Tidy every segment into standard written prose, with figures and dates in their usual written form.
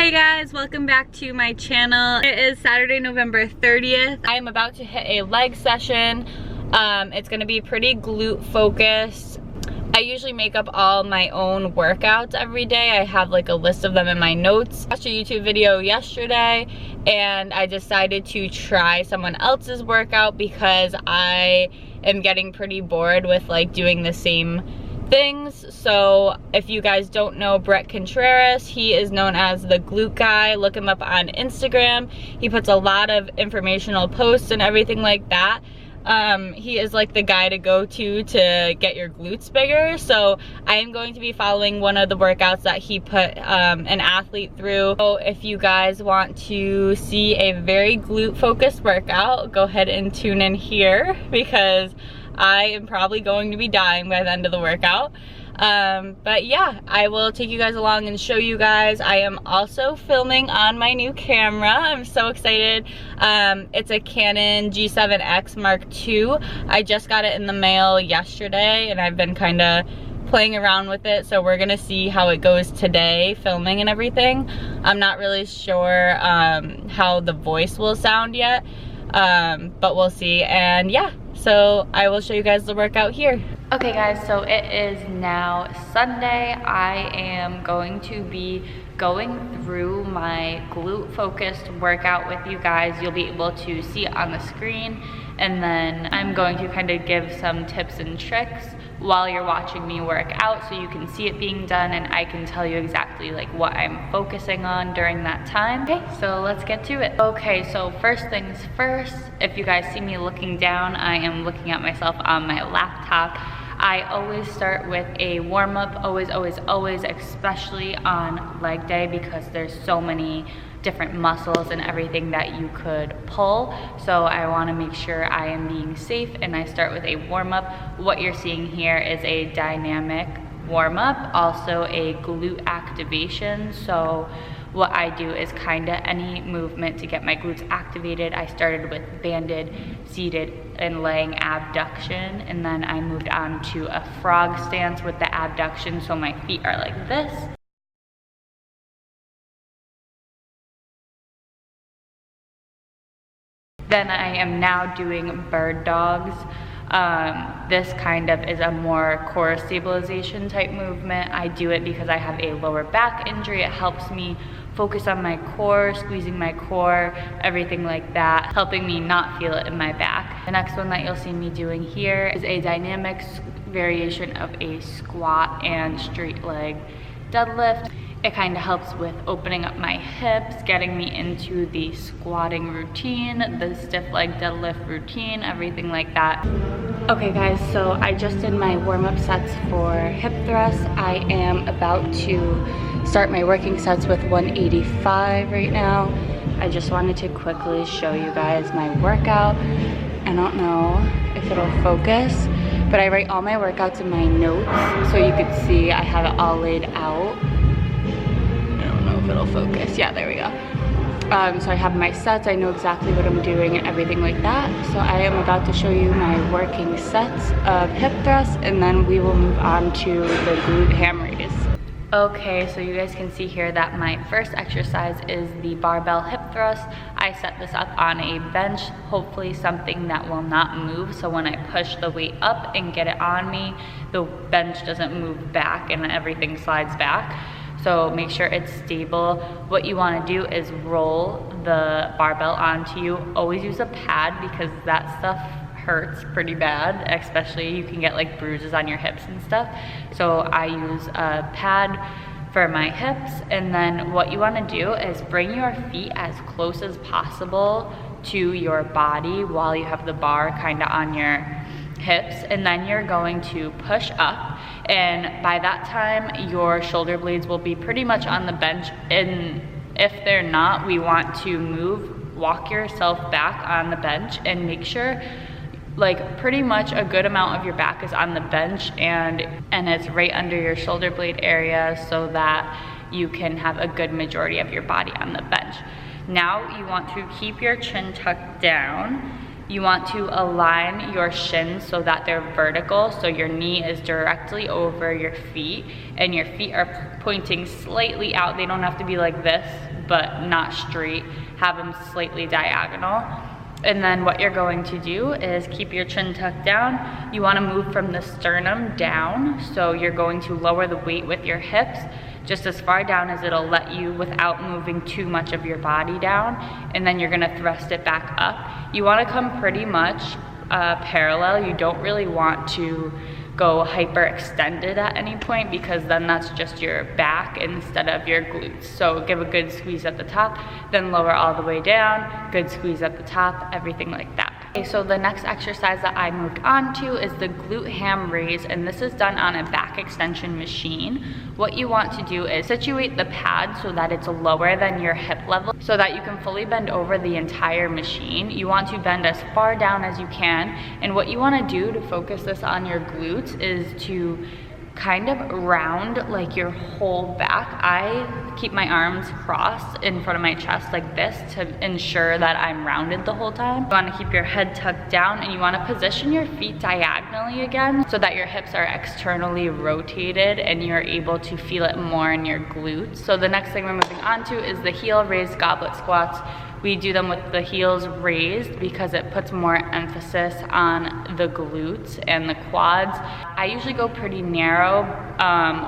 Hey guys, welcome back to my channel. It is Saturday, November 30th. I am about to hit a leg session. It's gonna be pretty glute focused. I usually make up all my own workouts every day. I have like a list of them in my notes. I watched a YouTube video yesterday and I decided to try someone else's workout because I am getting pretty bored with like doing the same things. So if you guys don't know Brett Contreras, he is known as the glute guy. Look him up on Instagram. He puts a lot of informational posts and everything like that. He is like the guy to go to get your glutes bigger. So I am going to be following one of the workouts that he put an athlete through. So if you guys want to see a very glute focused workout, go ahead and tune in here because I am probably going to be dying by the end of the workout. But yeah, I will take you guys along and show you guys. I am also filming on my new camera. I'm so excited. It's a Canon G7X Mark II. I just got it in the mail yesterday and I've been kind of playing around with it, so we're gonna see how it goes today, filming and everything. I'm not really sure how the voice will sound yet, but we'll see. And yeah, so I will show you guys the workout here. Okay guys, so it is now Sunday. I am going to be going through my glute focused workout with you guys. You'll be able to see it on the screen, and then I'm going to kind of give some tips and tricks while you're watching me work out so you can see it being done and I can tell you exactly like what I'm focusing on during that time. Okay, so let's get to it. Okay, so first things first, if you guys see me looking down, I am looking at myself on my laptop. I always start with a warm-up, always, especially on leg day because there's so many different muscles and everything that you could pull. So I want to make sure I am being safe and I start with a warm-up. What you're seeing here is a dynamic warm-up, also a glute activation. So what I do is kind of any movement to get my glutes activated. I started with banded, seated, and laying abduction, and then I moved on to a frog stance with the abduction, so my feet are like this. Then I am now doing bird dogs. This kind of is a more core stabilization type movement. I do it because I have a lower back injury. It helps me focus on my core, squeezing my core, everything like that, helping me not feel it in my back. The next one that you'll see me doing here is a dynamic variation of a squat and straight leg deadlift. It kind of helps with opening up my hips, getting me into the squatting routine, the stiff leg deadlift routine, everything like that. Okay guys, so I just did my warm-up sets for hip thrusts. I am about to start my working sets with 185 right now. I just wanted to quickly show you guys my workout. I don't know if it'll focus, but I write all my workouts in my notes so you could see I have it all laid out. If it'll focus. Yeah, there we go. So I have my sets, I know exactly what I'm doing and everything like that. So I am about to show you my working sets of hip thrusts and then we will move on to the glute ham raise. Okay, so you guys can see here that my first exercise is the barbell hip thrust. I set this up on a bench, hopefully something that will not move, so when I push the weight up and get it on me, the bench doesn't move back and everything slides back. So make sure it's stable. What you want to do is roll the barbell onto you. Always use a pad because that stuff hurts pretty bad, especially you can get like bruises on your hips and stuff. So I use a pad for my hips, and then what you want to do is bring your feet as close as possible to your body while you have the bar kind of on your hips, and then you're going to push up, and by that time your shoulder blades will be pretty much on the bench, and if they're not, we want to walk yourself back on the bench and make sure like pretty much a good amount of your back is on the bench and it's right under your shoulder blade area so that you can have a good majority of your body on the bench. Now you want to keep your chin tucked down. You want to align your shins so that they're vertical, so your knee is directly over your feet and your feet are pointing slightly out. They don't have to be like this, but not straight. Have them slightly diagonal. And then what you're going to do is keep your chin tucked down. You want to move from the sternum down. So you're going to lower the weight with your hips just as far down as it'll let you without moving too much of your body down. And then you're going to thrust it back up. You want to come pretty much parallel. You don't really want to go hyperextended at any point, because then that's just your back instead of your glutes. So give a good squeeze at the top, then lower all the way down, good squeeze at the top, everything like that. Okay, so the next exercise that I moved on to is the Glute-ham raise, and this is done on a back extension machine. What you want to do is situate the pad so that it's lower than your hip level so that you can fully bend over the entire machine. You want to bend as far down as you can, and what you want to do to focus this on your glutes is to kind of round like your whole back. I keep my arms crossed in front of my chest like this to ensure that I'm rounded the whole time. You want to keep your head tucked down, and you want to position your feet diagonally again so that your hips are externally rotated and you're able to feel it more in your glutes. So the next thing we're moving on to is the heel raised goblet squats. We do them with the heels raised because it puts more emphasis on the glutes and the quads. I usually go pretty narrow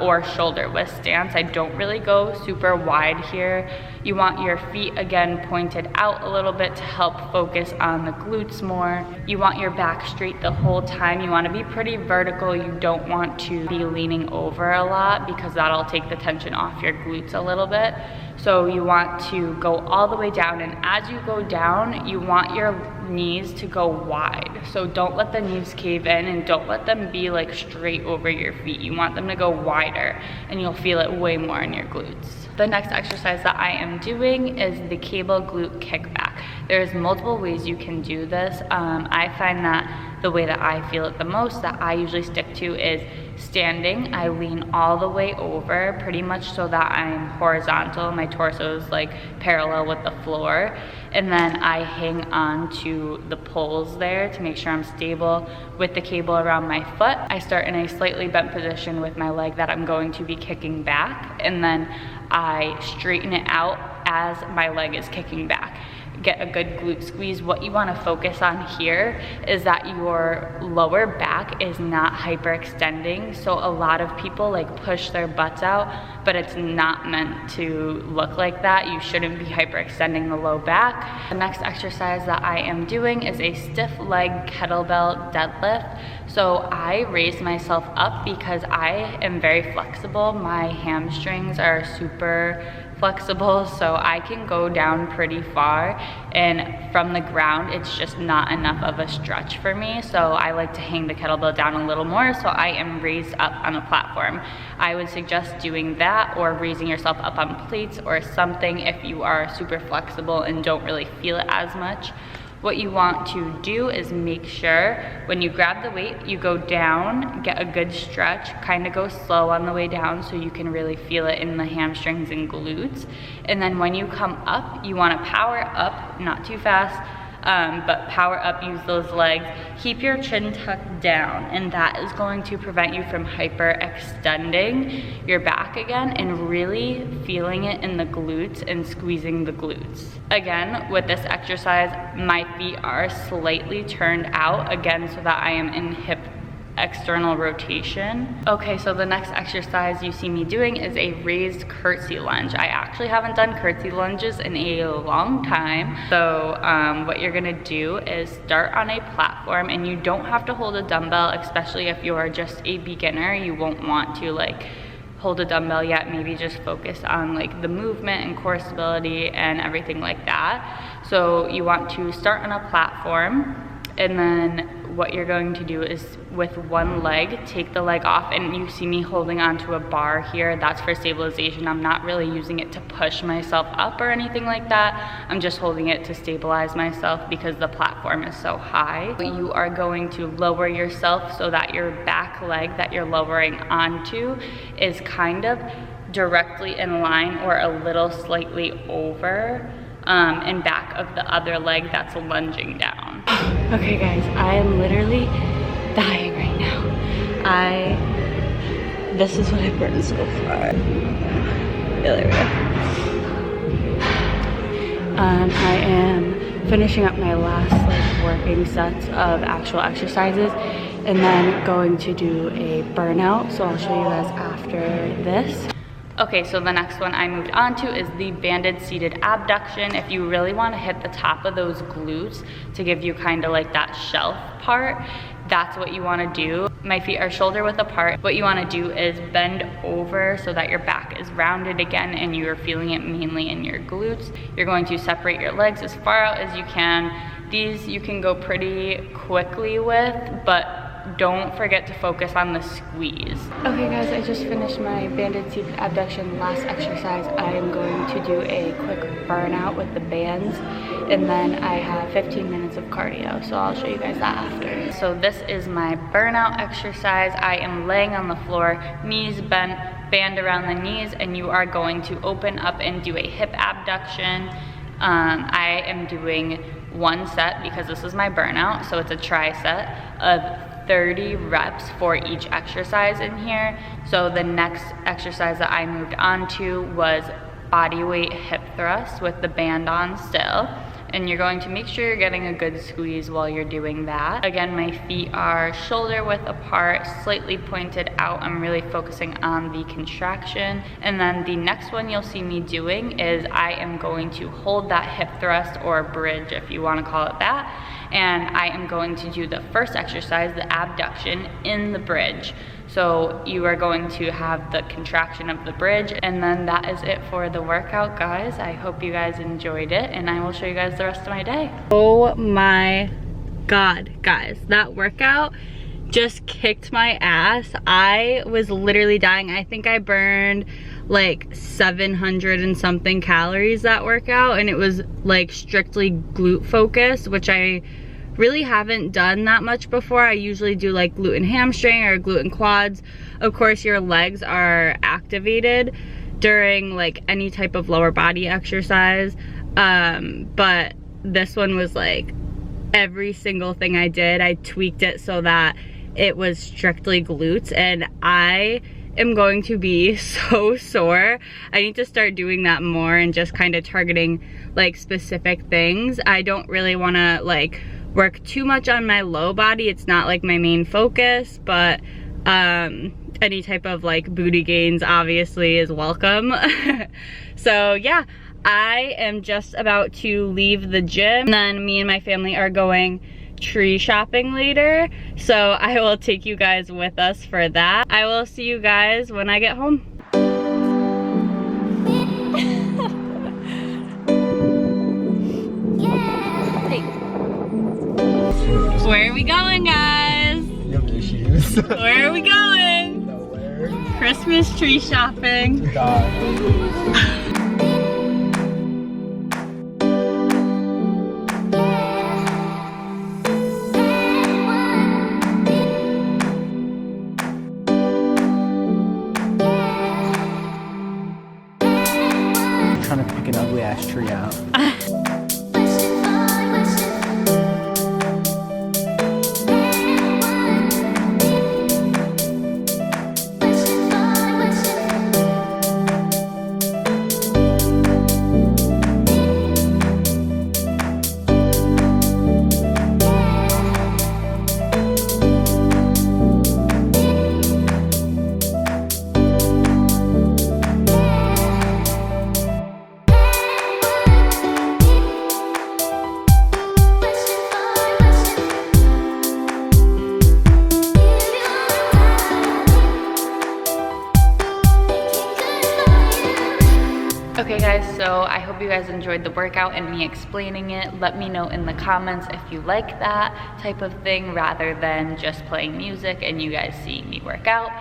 or shoulder width stance. I don't really go super wide here. You want your feet again pointed out a little bit to help focus on the glutes more. You want your back straight the whole time. You want to be pretty vertical. You don't want to be leaning over a lot because that'll take the tension off your glutes a little bit. So you want to go all the way down, and as you go down, you want your knees to go wide. So don't let the knees cave in, and don't let them be like straight over your feet. You want them to go wider, and you'll feel it way more in your glutes. The next exercise that I am doing is the cable glute kickback. There's multiple ways you can do this. I find that the way that I feel it the most, that I usually stick to, is standing. I lean all the way over pretty much so that I'm horizontal. My torso is like parallel with the floor. And then I hang on to the poles there to make sure I'm stable with the cable around my foot. I start in a slightly bent position with my leg that I'm going to be kicking back. And then I straighten it out as my leg is kicking back. Get a good glute squeeze. What you want to focus on here is that your lower back is not hyperextending. So a lot of people like push their butts out, but it's not meant to look like that. You shouldn't be hyperextending the low back. The next exercise that I am doing is a stiff leg kettlebell deadlift. So I raise myself up because I am very flexible. My hamstrings are super flexible, so I can go down pretty far, and from the ground it's just not enough of a stretch for me. So I like to hang the kettlebell down a little more, so I am raised up on a platform. I would suggest doing that, or raising yourself up on plates or something if you are super flexible and don't really feel it as much. What you want to do is make sure when you grab the weight, you go down, get a good stretch, kind of go slow on the way down so you can really feel it in the hamstrings and glutes. And then when you come up, you want to power up, not too fast, but power up, use those legs. Keep your chin tucked down, and that is going to prevent you from hyperextending your back again and really feeling it in the glutes and squeezing the glutes. Again, with this exercise, my feet are slightly turned out again so that I am in hip external rotation. Okay, so the next exercise you see me doing is a raised curtsy lunge. I actually haven't done curtsy lunges in a long time. So what you're gonna do is start on a platform, and you don't have to hold a dumbbell, especially if you're just a beginner. You won't want to like hold a dumbbell yet. Maybe just focus on like the movement and core stability and everything like that. So you want to start on a platform, and then what you're going to do is with one leg, take the leg off, and you see me holding onto a bar here. That's for stabilization. I'm not really using it to push myself up or anything like that. I'm just holding it to stabilize myself because the platform is so high. You are going to lower yourself so that your back leg that you're lowering onto is kind of directly in line or a little slightly over and back of the other leg that's lunging down. Okay guys, I am literally dying right now. This is what I've burned so far. There we go. I am finishing up my last like working sets of actual exercises and then going to do a burnout. So I'll show you guys after this. Okay, so the next one I moved on to is the banded seated abduction. If you really want to hit the top of those glutes to give you kind of like that shelf part, that's what you want to do. My feet are shoulder width apart. What you want to do is bend over so that your back is rounded again and you're feeling it mainly in your glutes. You're going to separate your legs as far out as you can. These you can go pretty quickly with, but don't forget to focus on the squeeze. Okay guys, I just finished my banded seated abduction last exercise. I am going to do a quick burnout with the bands, and then I have 15 minutes of cardio, so I'll show you guys that after. So this is my burnout exercise. I am laying on the floor, knees bent, band around the knees, and you are going to open up and do a hip abduction. I am doing one set because this is my burnout, so it's a tri-set of 30 reps for each exercise in here. So the next exercise that I moved on to was body weight hip thrust with the band on still. And you're going to make sure you're getting a good squeeze while you're doing that. Again, my feet are shoulder width apart, slightly pointed out. I'm really focusing on the contraction. And then the next one you'll see me doing is I am going to hold that hip thrust or bridge, if you want to call it that. And I am going to do the first exercise, the abduction, in the bridge. So you are going to have the contraction of the bridge, and then that is it for the workout, guys. I hope you guys enjoyed it, and I will show you guys the rest of my day. Oh my God, guys, that workout just kicked my ass. I was literally dying. I think I burned like 700 and something calories that workout, and it was like strictly glute focused, which I really haven't done that much before. I usually do like glute and hamstring or glute and quads. Of course, your legs are activated during like any type of lower body exercise, but this one was like every single thing I did, I tweaked it so that it was strictly glutes, and I am going to be so sore. I need to start doing that more and just kind of targeting like specific things. I don't really want to like work too much on my low body. It's not like my main focus, but any type of like booty gains obviously is welcome. So yeah, I am just about to leave the gym, and then me and my family are going tree shopping later, so I will take you guys with us for that. I will see you guys when I get home. Where are we going, guys? You have issues. Where are we going? Nowhere. Christmas tree shopping. God. Trying to pick an ugly ass tree out. Okay guys, so I hope you guys enjoyed the workout and me explaining it. Let me know in the comments if you like that type of thing rather than just playing music and you guys seeing me work out.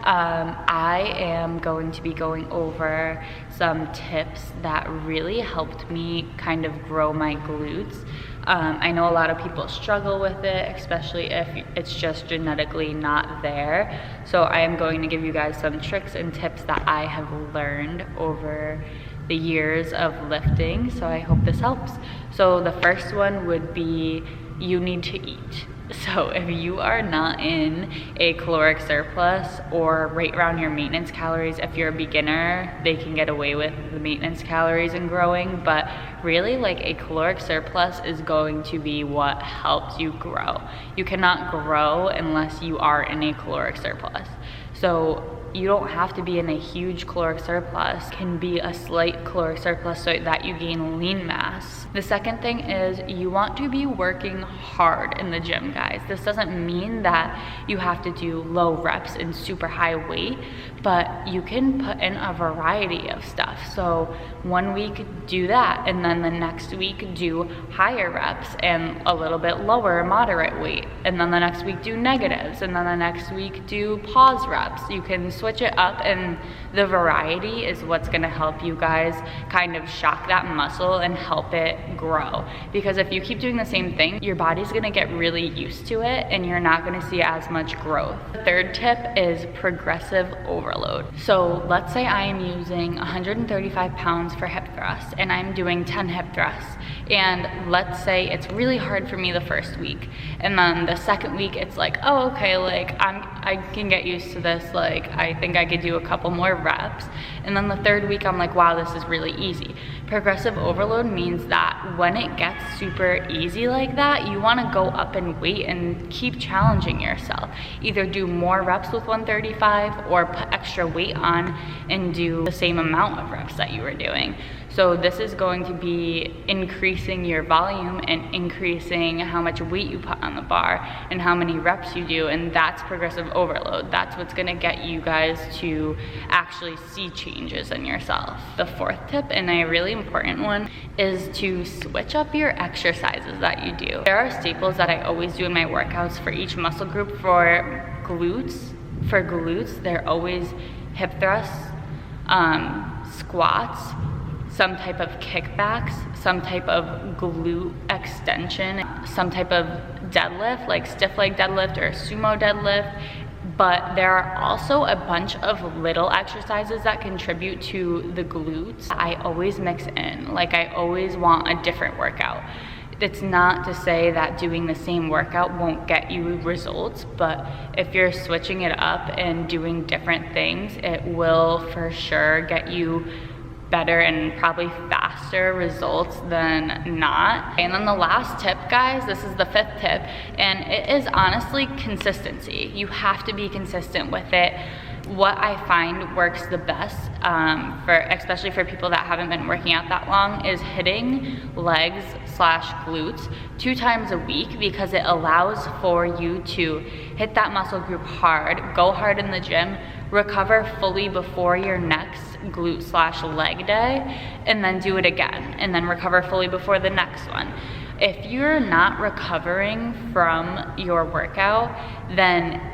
I am going to be going over some tips that really helped me kind of grow my glutes. I know a lot of people struggle with it, especially if it's just genetically not there. So I am going to give you guys some tricks and tips that I have learned over the years of lifting, so I hope this helps. So the first one would be you need to eat. So if you are not in a caloric surplus or right around your maintenance calories, if you're a beginner, they can get away with the maintenance calories and growing, but really like a caloric surplus is going to be what helps you grow. You cannot grow unless you are in a caloric surplus. So you don't have to be in a huge caloric surplus, it can be a slight caloric surplus so that you gain lean mass. The second thing is you want to be working hard in the gym, guys. This doesn't mean that you have to do low reps and super high weight, but you can put in a variety of stuff. So one week do that, and then the next week do higher reps and a little bit lower moderate weight, and then the next week do negatives, and then the next week do pause reps. You can switch it up, and the variety is what's gonna help you guys kind of shock that muscle and help it grow. Because if you keep doing the same thing, your body's gonna get really used to it and you're not gonna see as much growth. The third tip is progressive overload. So let's say I am using 135 pounds for hip thrusts and I'm doing 10 hip thrusts. And let's say it's really hard for me the first week. And then the second week it's like, oh, okay, like I can get used to this. Like I think I could do a couple more reps. And then the third week I'm like, wow, this is really easy. Progressive overload means that when it gets super easy like that, you wanna go up in weight and keep challenging yourself. Either do more reps with 135 or put extra weight on and do the same amount of reps that you were doing. So this is going to be increasing your volume and increasing how much weight you put on the bar and how many reps you do, and that's progressive overload. That's what's gonna get you guys to actually see changes in yourself. The fourth tip, and a really important one, is to switch up your exercises that you do. There are staples that I always do in my workouts for each muscle group. For glutes, they're always hip thrusts, squats, some type of kickbacks, some type of glute extension, some type of deadlift, like stiff leg deadlift or sumo deadlift. But there are also a bunch of little exercises that contribute to the glutes. I always mix in, like I always want a different workout. It's not to say that doing the same workout won't get you results, but if you're switching it up and doing different things, it will for sure get you better and probably faster results than not. And then the last tip, guys, this is the fifth tip, and it is honestly consistency. You have to be consistent with it. What I find works the best, especially for people that haven't been working out that long, is hitting legs / glutes 2 times a week, because it allows for you to hit that muscle group hard, go hard in the gym, recover fully before your next glute / leg day, and then do it again, and then recover fully before the next one. If you're not recovering from your workout, then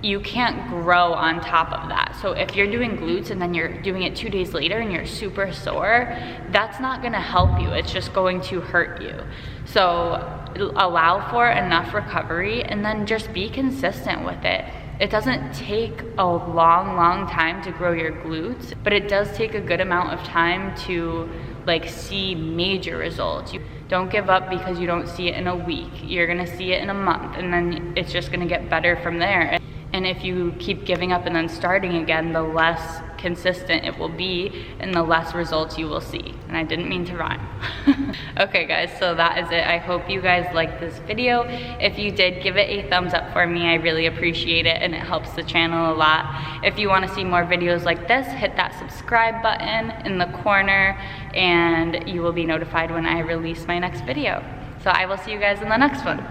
you can't grow on top of that. So if you're doing glutes and then you're doing it 2 days later and you're super sore, that's not gonna help you. It's just going to hurt you. So allow for enough recovery and then just be consistent with it. It doesn't take a long time to grow your glutes, but it does take a good amount of time to like see major results. You don't give up because you don't see it in a week. You're gonna see it in a month, and then it's just gonna get better from there. And if you keep giving up and then starting again, the less consistent it will be and the less results you will see. And I didn't mean to rhyme. Okay guys, so that is it. I hope you guys liked this video. If you did, give it a thumbs up for me. I really appreciate it and it helps the channel a lot. If you want to see more videos like this, hit that subscribe button in the corner and you will be notified when I release my next video. So I will see you guys in the next one.